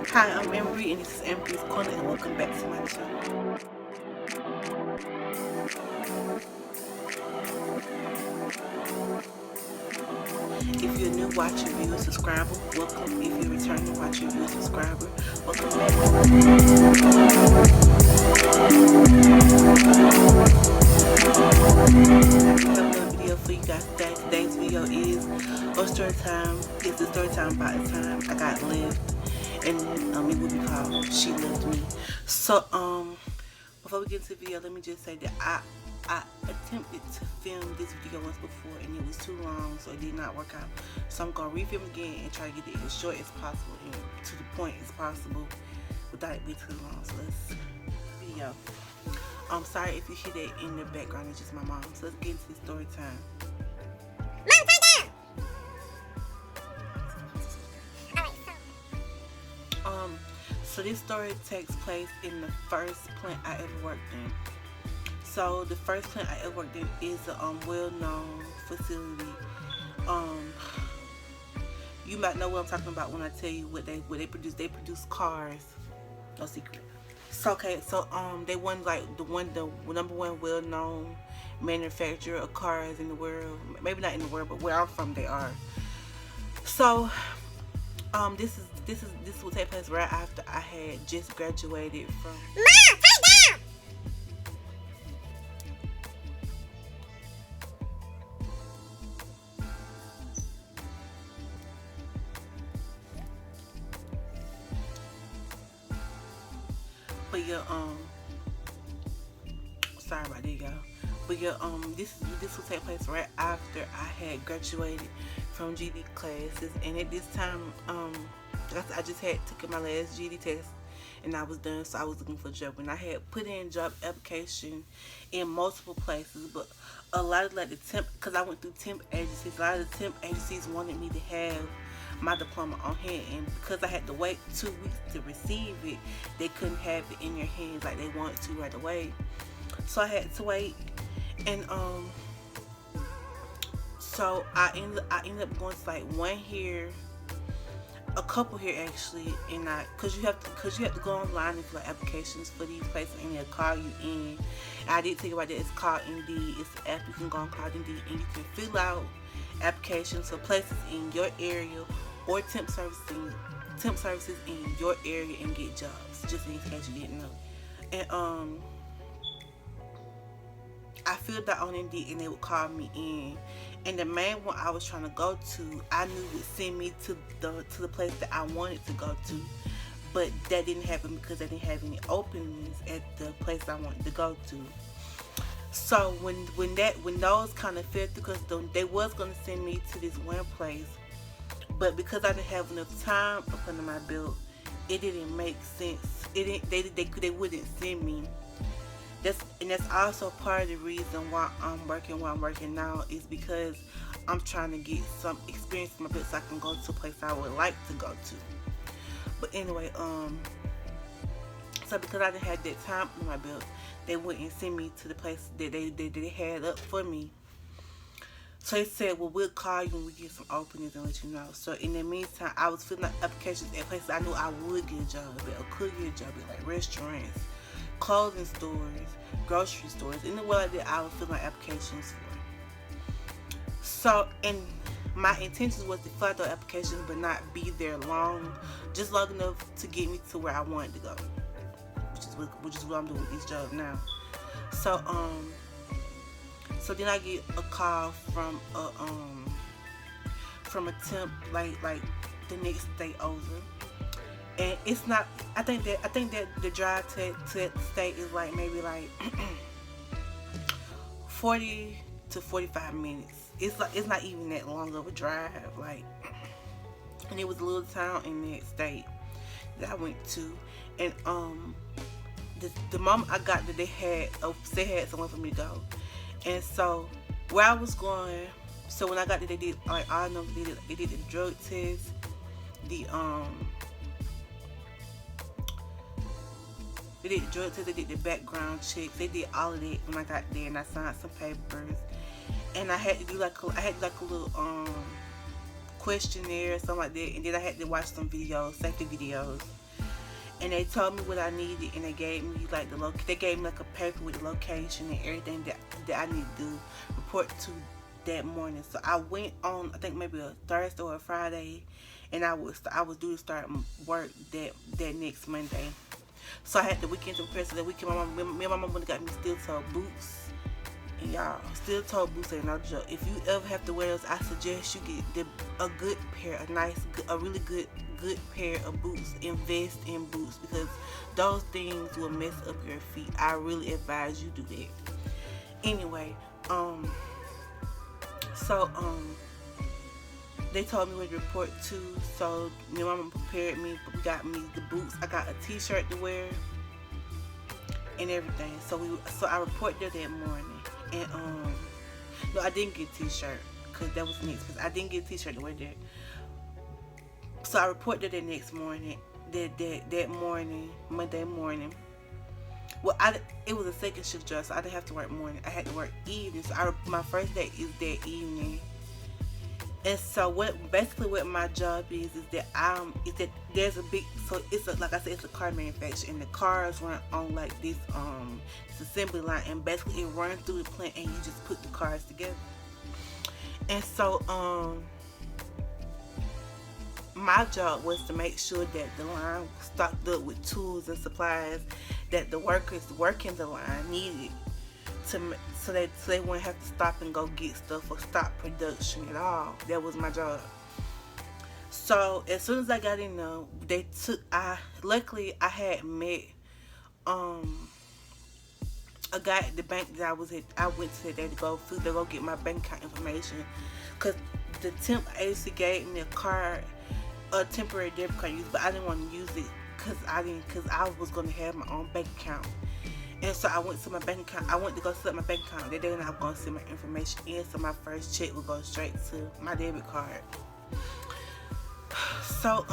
Hi, I'm Emery and this is Emery's Corner and welcome back to my channel. If you're new watching, viewer, subscriber, welcome. If you're returning watching, viewer, subscriber, welcome back. I have another video for you guys today. Today's video is a story time. It's the story time about the time I got left, and it will be called She Left Me. So before we get into the video, let me just say that I attempted to film this video once before and it was too long, so it did not work out. So I'm gonna refilm again and try to get it as short as possible and to the point as possible without it being too long. So let's video. I'm sorry if you hear that in the background, it's just my mom. So let's get into the story time. Mom, turn down! So this story takes place in the first plant I ever worked in. So the first plant I ever worked in is a well-known facility. You might know what I'm talking about when I tell you what they produce. They produce cars. No secret. So okay, so they won like the number one well-known manufacturer of cars in the world. Maybe not in the world, but where I'm from, they are. So this will take place right after I had just graduated from. Mom, turn down! But yeah, sorry about that, y'all. But yeah, this will take place right after I had graduated from GD classes, and at this time, I just had taken my last GD test, and I was done. So I was looking for a job, and I had put in job application in multiple places, but a lot of like the temp, because I went through temp agencies. A lot of the temp agencies wanted me to have my diploma on hand, and because I had to wait 2 weeks to receive it, they couldn't have it in your hands like they wanted to right away. So I had to wait, and so I ended up going to like one here, a couple here actually, and cause you have to go online and fill out applications for these places, and they'll call you in. And I did tell you about that. It's called Indeed. It's an app you can go on called Indeed, and you can fill out applications for places in your area or temp services in your area and get jobs, just in case you didn't know. And I filled that on Indeed, and they would call me in. And the main one I was trying to go to, I knew would send me to the place that I wanted to go to, but that didn't happen because they didn't have any openings at the place I wanted to go to. So when those kind of fell through, because they was gonna send me to this one place, but because I didn't have enough time up under my belt, it didn't make sense. They wouldn't send me. That's also part of the reason why I'm working where I'm working now, is because I'm trying to get some experience in my belt so I can go to a place I would like to go to. But anyway, so because I didn't have that time in my belt, they wouldn't send me to the place that they had up for me. So they said, well, we'll call you when we get some openings and let you know. So in the meantime, I was filling out applications at places I knew I would get a job at, or could get a job at, like restaurants, clothing stores, grocery stores, anywhere like that I was filling out applications for. So, and my intention was to fill out those applications but not be there just long enough to get me to where I wanted to go, which is what I'm doing with this job now. So then I get a call from a temp like the next day over. And it's not. I think that the drive to the state is like maybe like 40 to 45 minutes. It's not even that long of a drive. Like, and it was a little town in that state that I went to, and the moment I got there, they had somewhere for me to go, and so where I was going. So when I got there, they did like I know they did the drug test, They did the drug test, they did the background checks, they did all of that when I got there, and I signed some papers. And I had to do like a little questionnaire or something like that, and then I had to watch some videos, safety videos. and they told me what I needed, and they gave me like they gave me like a paper with the location and everything that I need to report to that morning. So I went on, I think maybe a Thursday or a Friday, and I was due to start work that next Monday. So I had the weekend to prepare. So the weekend, me and my mom got me steel toe boots. And y'all, steel toe boots ain't no joke. If you ever have to wear those, I suggest you get a good pair, a really good pair of boots. Invest in boots, because those things will mess up your feet. I really advise you do that. Anyway, so they told me what to report to. So me and my mom prepared me. Got me the boots. I got a t-shirt to wear and everything. So I reported there that morning. And no, I didn't get a t-shirt, because that was next. Because I didn't get a t-shirt to wear there. So I reported the next morning. That morning, Monday morning. Well, it was a second shift job, so I didn't have to work morning. I had to work evening. So my first day is that evening. And so what my job is that there's a big, so like I said, it's a car manufacturer, and the cars run on like this assembly line, and basically it runs through the plant, and you just put the cars together. And so my job was to make sure that the line was stocked up with tools and supplies that the workers working the line needed, so they wouldn't have to stop and go get stuff or stop production at all. That was my job. So as soon as I got in there, luckily I had met a guy at the bank that I was at. I went to that to go get my bank account information, because the temp agency gave me a temporary debit card use, but I didn't want to use it because I was going to have my own bank account. And so I went to my bank account. I went to go set up my bank account. That day, and I was going to send my information in, so my first check would go straight to my debit card. So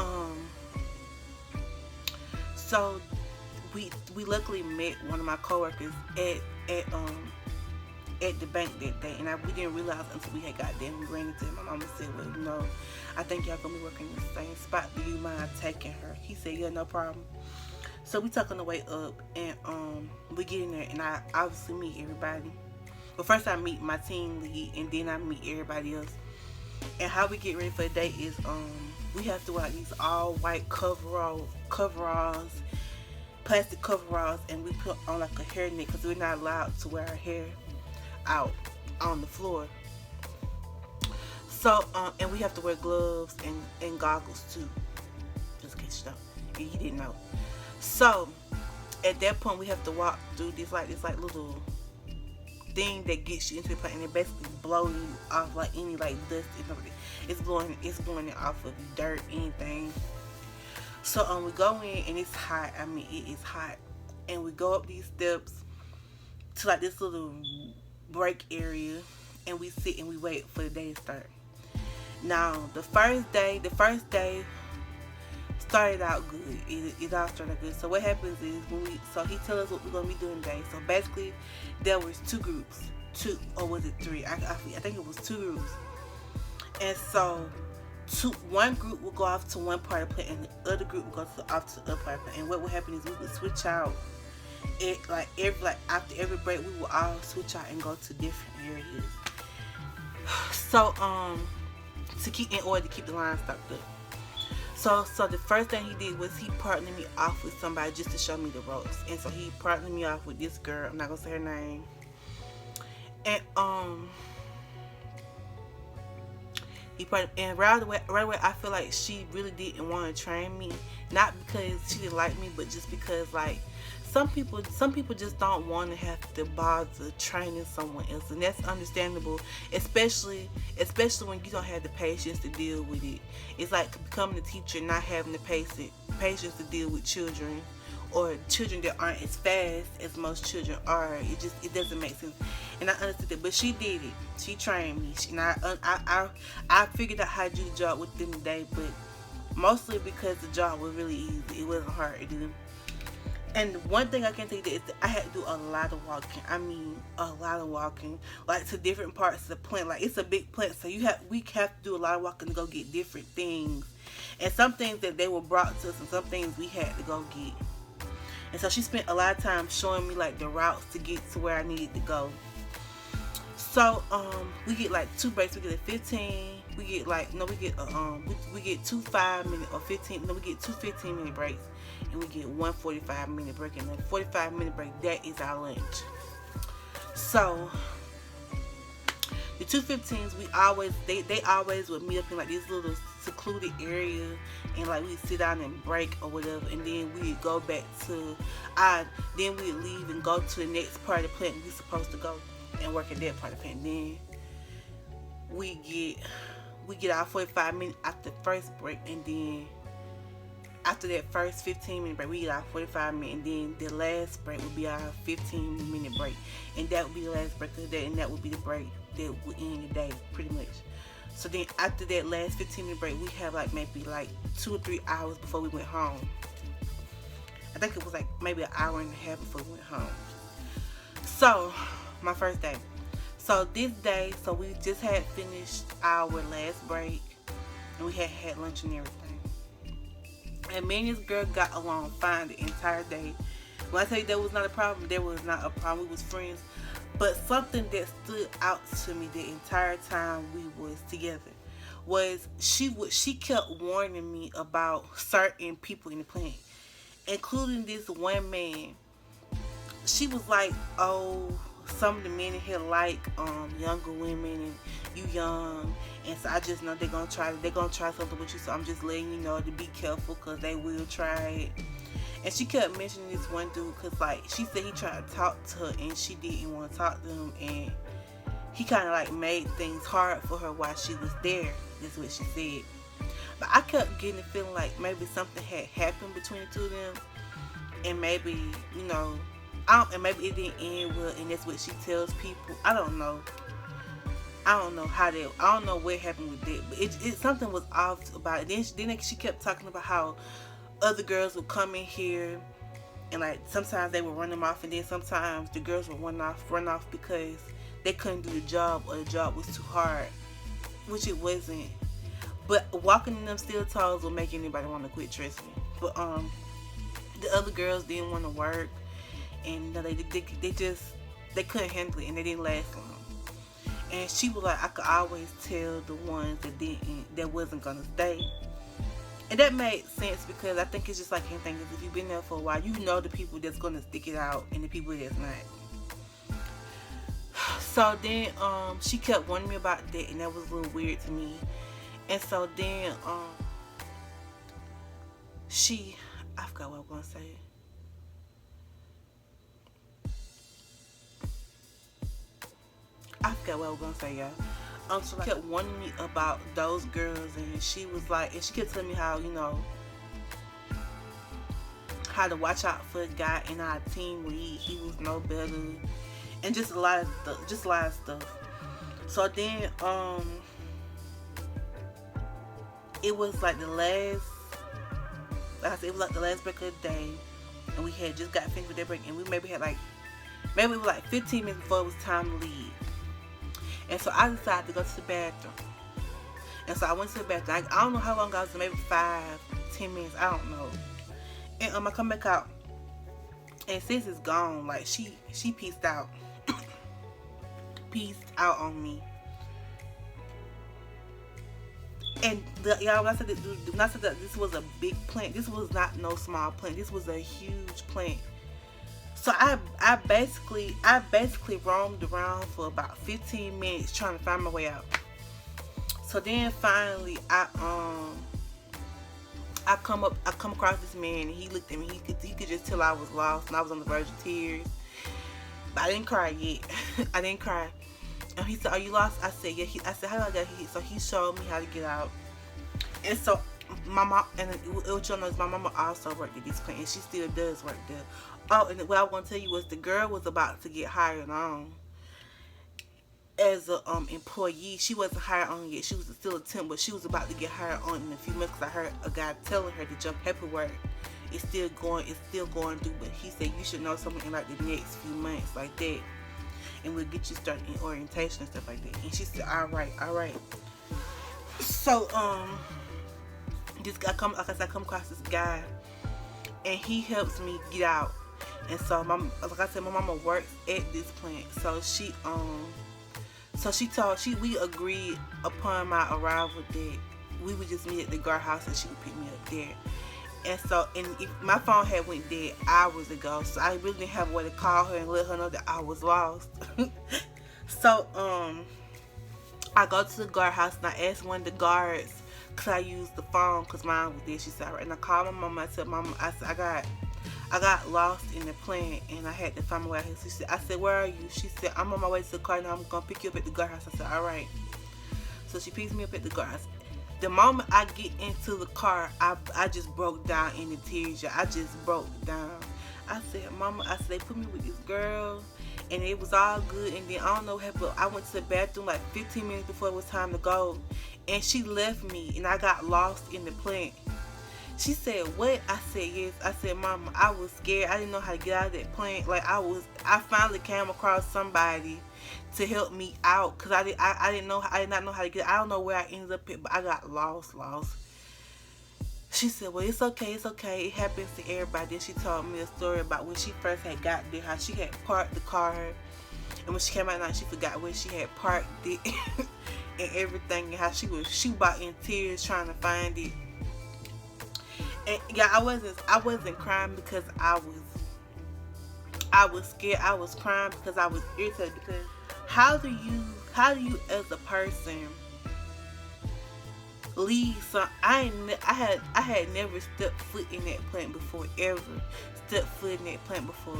we luckily met one of my coworkers at the bank that day, and we didn't realize until we had got there. We ran into him. My mama said, "Well, I think y'all gonna be working in the same spot. Do you mind taking her?" He said, "Yeah, no problem." So we talk on the way up, and we get in there, and I obviously meet everybody. But first I meet my team lead, and then I meet everybody else. And how we get ready for the day is we have to wear these all white coveralls, plastic coveralls, and we put on like a hairnet, because we're not allowed to wear our hair out on the floor. So and we have to wear gloves and goggles too, just in case you don't, and you didn't know. So at that point we have to walk through this little thing that gets you into the plant, and it basically blows you off like any like dust. It's blowing it off of dirt, anything. So we go in, and it's hot. I mean, it is hot, and we go up these steps to like this little break area, and we sit and we wait for the day to start. Now the first day started out good. It all started out good. So what happens is so he tells us what we're gonna be doing today. So basically there was two groups, or was it three? I think it was two groups. And so one group will go off to one part of the plant, and the other group will go off to the other part of the plant. And what would happen is we would switch out. After every break, we will all switch out and go to different areas. So in order to keep the line stocked up. So the first thing he did was he partnered me off with somebody just to show me the ropes. And so he partnered me off with this girl. I'm not gonna say her name. And right away I feel like she really didn't want to train me, not because she didn't like me, but just because like some people just don't want to have to bother training someone else, and that's understandable, especially when you don't have the patience to deal with it. It's like becoming a teacher and not having the patience to deal with children, or children that aren't as fast as most children are. It doesn't make sense. And I understood that, but she did it. She trained me, and I figured out how to do the job within the day, but mostly because the job was really easy. It wasn't hard to do. And one thing I can tell you is that I had to do a lot of walking. I mean, a lot of walking, like to different parts of the plant. Like it's a big plant, so we have to do a lot of walking to go get different things, and some things that they were brought to us, and some things we had to go get. And so she spent a lot of time showing me like the routes to get to where I needed to go. So we get like 2 breaks. We get a 15. We get like no, we get 2 5 minute or 15. No, we get 2 15-minute breaks, and we get 1 45-minute break. And the 45-minute break, that is our lunch. So the 2 15s, they always would meet up in like this little secluded area, and like we'd sit down and break or whatever, and then we'd go back to then we'd leave and go to the next part of the plant we're supposed to go and work at that part of the plant. Then we get our 45 minutes after the first break, and then after that first 15-minute break, we get our 45 minutes, and then the last break would be our 15-minute break, and that would be the last break of the day, and that would be the break that would end the day, pretty much. So then after that last 15-minute break, we have like maybe like 2 or 3 hours before we went home. I think it was like maybe an hour and a half before we went home. So my first day. So this day, so we just had finished our last break, and we had lunch and everything. And me and this girl got along fine the entire day. When I tell you that was not a problem, there was not a problem. We was friends. But something that stood out to me the entire time we was together was she kept warning me about certain people in the plant, including this one man. She was like, "Oh, some of the men in here like younger women, and you young, and so I just know they're gonna try something with you. So I'm just letting you know to be careful, cause they will try it." And she kept mentioning this one dude, cause like she said he tried to talk to her and she didn't want to talk to him, and he kind of like made things hard for her while she was there. That's what she said. But I kept getting the feeling like maybe something had happened between the two of them, and maybe and maybe it didn't end well, and that's what she tells people. I don't know what happened with that, but it something was off about it. Then she kept talking about how other girls would come in here, and like sometimes they would run them off, and then sometimes the girls would run off because they couldn't do the job, or the job was too hard, which it wasn't. But walking in them steel toes will make anybody want to quit, trust me. But the other girls didn't want to work, and they couldn't handle it, and they didn't last long. And she was like, I could always tell the ones that wasn't gonna stay. And that made sense, because I think it's just like anything. If you've been there for a while, you know the people that's gonna stick it out and the people that's not. So then she kept warning me about that, and that was a little weird to me. And so then I forgot what I was gonna say. Y'all. So she kept warning me about those girls, and she was like, and she kept telling me how, how to watch out for a guy in our team where he was no better, and just a lot of stuff. So then it was like the last break of the day, and we had just got finished with that break, and we maybe it was like 15 minutes before it was time to leave. And so I decided to go to the bathroom. And so I went to the bathroom. I don't know how long I was, maybe 5-10 minutes, I don't know. And I come back out, and sis is gone. Like she peaced out. Peaced out on me. And y'all, when I said that this was a big plant, this was not no small plant. This was a huge plant. So I basically roamed around for about 15 minutes trying to find my way out. So then finally I come across this man, and he looked at me. He could just tell I was lost, and I was on the verge of tears. But I didn't cry yet. I didn't cry. And he said, "Are you lost?" I said, "Yeah." I said, "How do I get here?" So he showed me how to get out. And so my mom, and what y'all know is my mama also worked at this plant, and she still does work there. Oh, and what I want to tell you was the girl was about to get hired on as a employee. She wasn't hired on yet. She was still a temp, but she was about to get hired on in a few months, because I heard a guy telling her that your paperwork it's still going through, but he said you should know someone in like the next few months like that, and we'll get you started in orientation and stuff like that. And she said, all right. So this guy come across this guy, and he helps me get out. And so like I said, my mama works at this plant, so we agreed upon my arrival that we would just meet at the guardhouse and she would pick me up there. And so, if my phone had went dead hours ago, so I really didn't have a way to call her and let her know that I was lost. So I go to the guardhouse and I asked one of the guards, cause I used the phone cause mine was there. She said, all right. And I called my mama. I said, Mama, I said I got lost in the plant and I had to find my way out here. So I said, where are you? She said, I'm on my way to the car now. I'm gonna pick you up at the guardhouse. I said, all right. So she picks me up at the guardhouse. The moment I get into the car, I just broke down in the tears. I just broke down. I said, Mama, I said, they put me with this girl and it was all good. And then I don't know what happened, but I went to the bathroom like 15 minutes before it was time to go. And she left me and I got lost in the plant. She said, what? I said, yes. I said, Mama, I was scared. I didn't know how to get out of that plant. Like I finally came across somebody to help me out, because I did not know how to get. I don't know where I ended up at, but I got lost. She said, well, it's okay, it happens to everybody. Then she told me a story about when she first had got there, how she had parked the car, and when she came out now she forgot where she had parked it and everything, and how she was about in tears trying to find it. And yeah, I wasn't crying because I was scared. I was crying because I was irritated, because how do you as a person leave some? I had never stepped foot in that plant before, ever stepped foot in that plant before.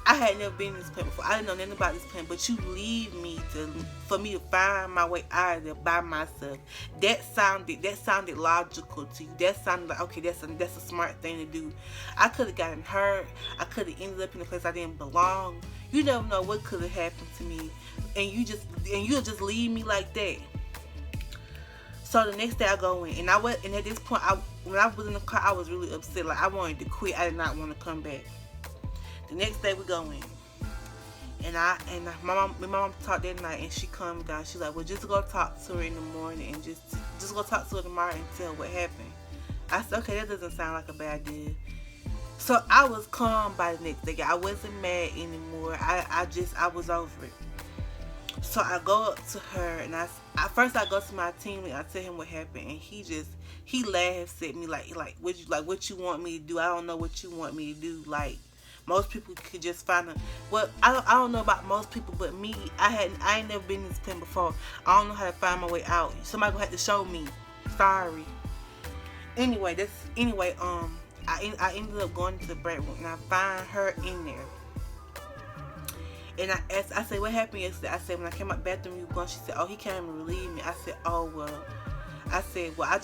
I had never been in this plant before. I didn't know nothing about this plant, but you leave me for me to find my way out of there by myself. That sounded logical to you. That sounded like, okay, that's a smart thing to do. I could have gotten hurt. I could have ended up in a place I didn't belong. You never know what could have happened to me, and you'll just leave me like that. So the next day I go in, and at this point, when I was in the car, I was really upset. Like, I wanted to quit. I did not want to come back. The next day we go in, and my mom talked that night, and she calmed down. She's like, well, just go talk to her in the morning, and just go talk to her tomorrow and tell what happened. I said, okay, that doesn't sound like a bad idea. So I was calm by the next day. I wasn't mad anymore. I was over it. So I go up to her, and first I go to my teammate. I tell him what happened, and he laughs at me like what you want me to do? I don't know what you want me to do. Like, most people could just find I don't know about most people, but me, I ain't never been in this pen before. I don't know how to find my way out. Somebody gonna have to show me. Sorry. Anyway, I ended up going to the break room, and I find her in there. And I said, what happened yesterday? I said, when I came out the bathroom, you were gone. She said, oh, he came and relieved me. I said, oh, well. I said, well, I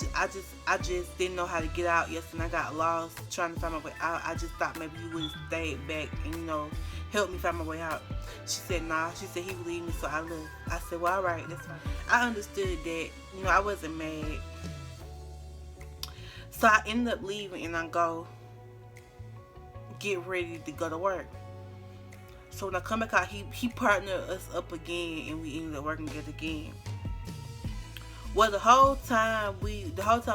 just didn't know how to get out yesterday, and I got lost trying to find my way out. I just thought maybe you would have stayed back and, help me find my way out. She said, nah. She said, he relieved me, so I left. I said, well, all right, that's fine. I understood that. I wasn't mad. So I ended up leaving, and I go get ready to go to work. So when I come back out, he partnered us up again, and we ended up working together again. Well, the whole time we're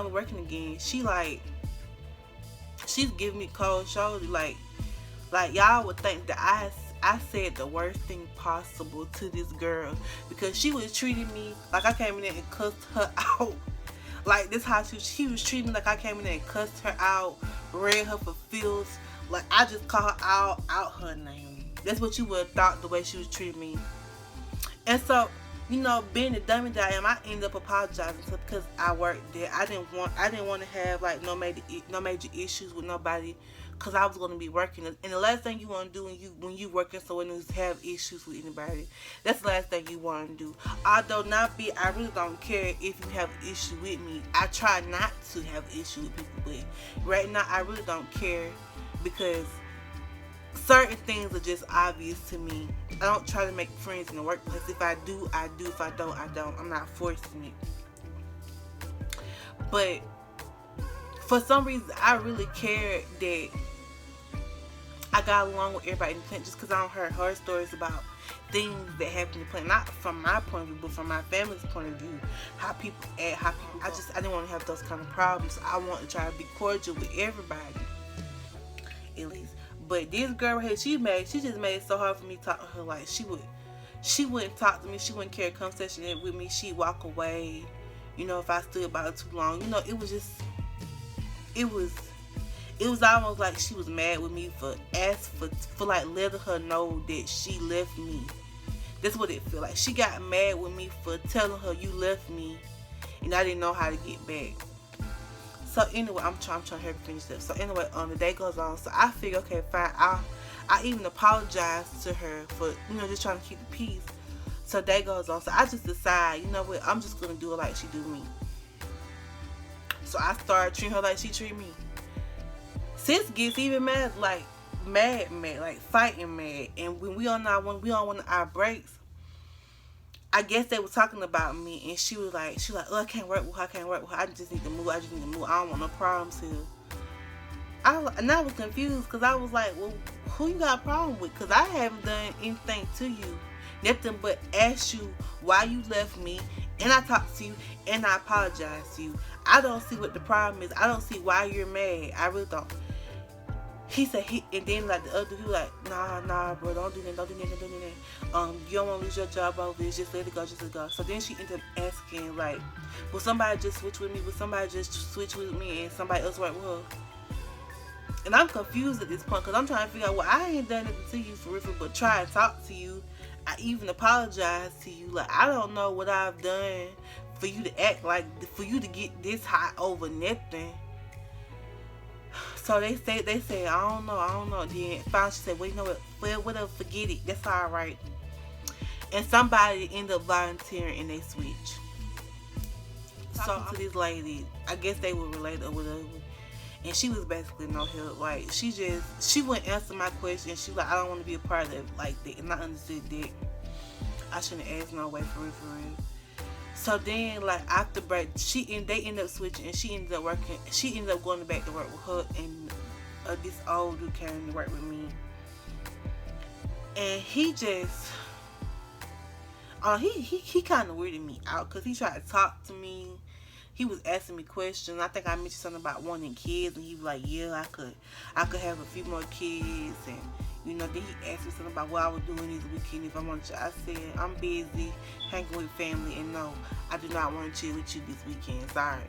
working again, she's giving me cold shoulder, like y'all would think that I said the worst thing possible to this girl, because she was treating me like I came in there and cussed her out. Like, this how she was treating me, like I came in there and cussed her out, ran her for filth. Like, I just called out her name. That's what you would have thought, the way she was treating me. And so, being the dummy that I am, I ended up apologizing to her because I worked there. I didn't want to have like no major issues with nobody, because I was going to be working. And the last thing you want to do when you working someone is have issues with anybody. That's the last thing you want to do. Although I really don't care if you have an issue with me. I try not to have issues with people, but right now I really don't care, because certain things are just obvious to me. I don't try to make friends in the workplace. If I do, I do. If I don't, I don't. I'm not forcing it. But for some reason, I really cared that I got along with everybody in the plant just because I don't heard horror stories about things that happen in the plant. Not from my point of view, but from my family's point of view. How people act, how people. I didn't want to have those kind of problems. I wanted to try to be cordial with everybody, at least. But this girl right here, she just made it so hard for me to talk to her. Like she wouldn't talk to me. She wouldn't carry a conversation with me. She'd walk away. You know, if I stood by her too long. You know, it was almost like she was mad with me for like letting her know that she left me. That's what it feel like. She got mad with me for telling her you left me, and I didn't know how to get back. So anyway, I'm trying to hurry finish up. So anyway, the day goes on. So I figure, okay, fine. I even apologized to her for just trying to keep the peace. So day goes on. So I just decide, you know what? I'm just gonna do it like she do me. So I started treating her like she treat me. Sis gets even mad, like mad, like fighting mad. And when we on one of our breaks, I guess they were talking about me, and she was like, oh, I can't work with her. I just need to move. I don't want no problems here. I was confused because I was like, well, who you got a problem with? Because I haven't done anything to you, nothing but ask you why you left me, and I talked to you, and I apologized to you. I don't see what the problem is. I don't see why you're mad. I really don't. He said, and then like the other, he was like, nah, bro, don't do that. You don't want to lose your job over this. Just let it go. So then she ended up asking, like, will somebody just switch with me? Will somebody just switch with me and somebody else work with her? And I'm confused at this point because I'm trying to figure out, well, I ain't done anything to you for real, but try to talk to you. I even apologize to you. Like, I don't know what I've done for you to act like, for you to get this hot over nothing. So they say, I don't know. Then finally she said, well, you know what? Well, whatever, forget it. That's all right. And somebody ended up volunteering and they switch. So to this lady, I guess they were related or whatever. And she was basically no help. Like, she wouldn't answer my question. She was like, I don't want to be a part of it like that. And I understood that. I shouldn't ask no way for real. So then, like, after break, they ended up switching, and she ended up going back to work with her, and this old dude came to work with me. And he just, he kind of weirded me out, because he tried to talk to me. He was asking me questions. I think I mentioned something about wanting kids, and he was like, yeah, I could have a few more kids, and then he asked me something about what I was doing this weekend if I wanted to. I said, I'm busy hanging with family, and no, I do not want to chill with you this weekend. Sorry.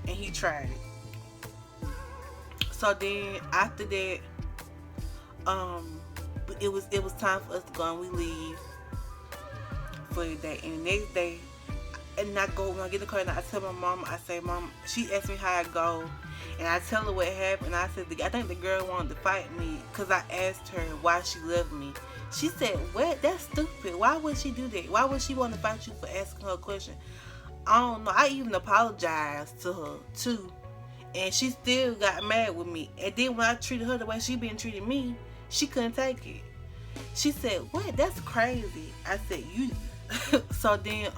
And he tried it. So then after that, it was time for us to go, and we leave for the day. And the next day, and when I get in the car, and I tell my mom, I say, Mom, she asked me how I go. And I tell her what happened. I said, I think the girl wanted to fight me because I asked her why she loved me. She said, what? That's stupid. Why would she do that? Why would she want to fight you for asking her a question? I don't know. I even apologized to her, too. And she still got mad with me. And then when I treated her the way she been treating me, she couldn't take it. She said, what? That's crazy. I said, you... So then,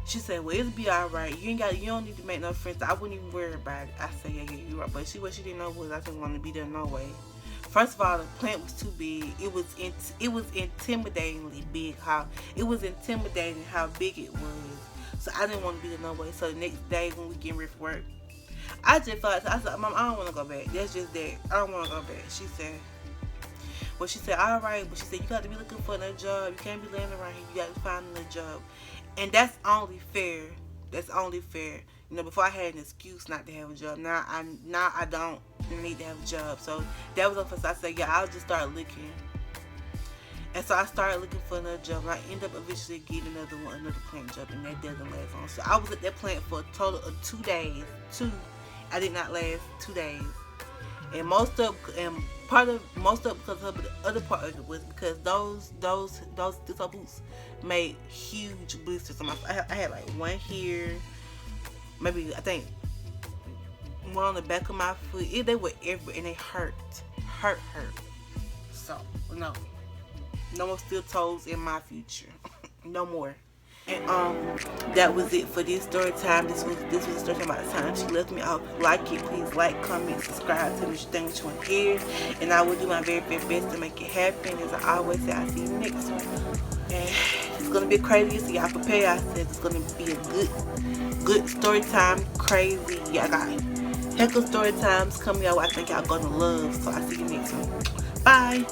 she said, well, it'll be alright. You don't need to make no friends. I wouldn't even worry about it. I said, yeah, you're right. But what she didn't know was I didn't want to be there no way. First of all, the plant was too big. It was intimidatingly big. It was intimidating how big it was. So I didn't want to be there no way. So the next day when we getting ready for work, I just felt like, I said, Mom, I don't want to go back. That's just that. I don't want to go back. She said, all right. But she said, you got to be looking for another job. You can't be laying around here. You got to find another job. And that's only fair. Before I had an excuse not to have a job. Now I don't need to have a job. So that was up for. So I said, yeah, I'll just start looking. And so I started looking for another job. And I ended up eventually getting another plant job, and that doesn't last long. So I was at that plant for a total of 2 days. I did not last 2 days. And most of because of the other part of it was because those boots made huge blisters on my foot. I had like one here, maybe I think one on the back of my foot. They were everywhere, and they hurt. So no more steel toes in my future. No more. And that was it for this story time. This was a story time about the time she left me. I hope you like it. Please like, comment, subscribe, tell me what you think, what you want to hear, and I will do my very best to make it happen. As I always say, I'll see you next one. And it's gonna be crazy, so y'all prepare. I said it's gonna be a good story time. Crazy. Y'all got heck of story times coming out. I think y'all gonna love. So I'll see you next one. Bye.